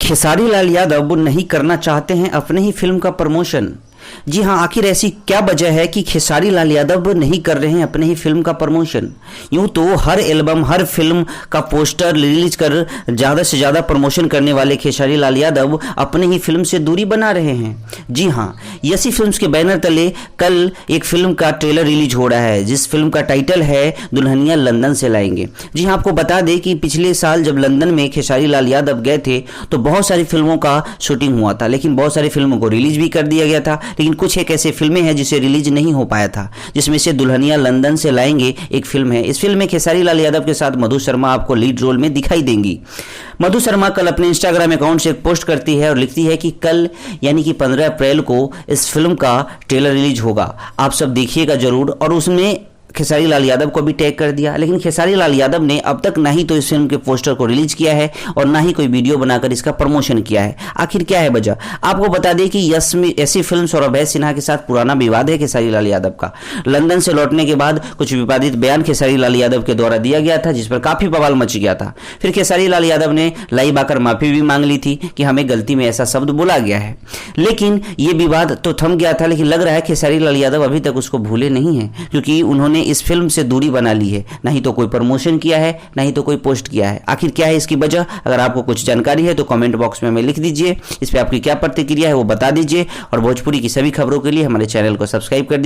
खेसारी लाल यादव नहीं करना चाहते हैं अपने ही फिल्म का प्रमोशन। जी हां, आखिर ऐसी क्या वजह है कि खेसारी लाल यादव नहीं कर रहे हैं अपने ही फिल्म का प्रमोशन। यूं तो हर एल्बम, हर फिल्म का पोस्टर रिलीज कर ज़्यादा से ज़्यादा प्रमोशन करने वाले खेसारी लाल यादव अपने ही फिल्म से दूरी बना रहे हैं। जी हां, यसी फिल्म्स के बैनर तले कल एक फिल्म का ट्रेलर रिलीज हो रहा है, जिस फिल्म का टाइटल है दुल्हनिया लंदन से लाएंगे। जी हां, आपको बता दें कि पिछले साल जब लंदन में खेसारी लाल यादव गए थे तो बहुत सारी फिल्मों का शूटिंग हुआ था, लेकिन बहुत सारी फिल्मों को रिलीज भी कर दिया गया था। लेकिन कुछ एक ऐसे फिल्में हैं जिसे रिलीज नहीं हो पाया था, जिसमें से दुल्हनिया लंदन से लाएंगे एक फिल्म है। इस फिल्म में खेसारी लाल यादव के साथ मधु शर्मा आपको लीड रोल में दिखाई देंगी। मधु शर्मा कल अपने इंस्टाग्राम अकाउंट से एक पोस्ट करती है और लिखती है कि कल यानी कि 15 अप्रैल को इस फिल्म का ट्रेलर रिलीज होगा, आप सब देखिएगा जरूर। और उसमें खेसारी लाल यादव को भी टैग कर दिया। लेकिन खेसारी लाल यादव ने अब तक ना ही तो इस फिल्म के पोस्टर को रिलीज किया है और ना ही कोई वीडियो बनाकर इसका प्रमोशन किया है। आखिर क्या है वजह? आपको बता दें कि ऐसी फिल्म्स और अभय सिन्हा के साथ पुराना विवाद है खेसारी लाल यादव का। लंदन से लौटने के बाद कुछ विवादित बयान खेसारी लाल यादव के द्वारा दिया गया था, जिस पर काफी बवाल मच गया था। फिर खेसारी लाल यादव ने लाइव आकर माफी भी मांग ली थी कि हमें गलती में ऐसा शब्द बोला गया है। लेकिन ये विवाद तो थम गया था, लेकिन लग रहा है खेसारी लाल यादव अभी तक उसको भूले नहीं है, क्योंकि उन्होंने इस फिल्म से दूरी बना ली है। नहीं तो कोई प्रमोशन किया है, नहीं तो कोई पोस्ट किया है। आखिर क्या है इसकी वजह? अगर आपको कुछ जानकारी है तो कमेंट बॉक्स में हमें लिख दीजिए। इस पे आपकी क्या प्रतिक्रिया है वो बता दीजिए और भोजपुरी की सभी खबरों के लिए हमारे चैनल को सब्सक्राइब कर दीजिए।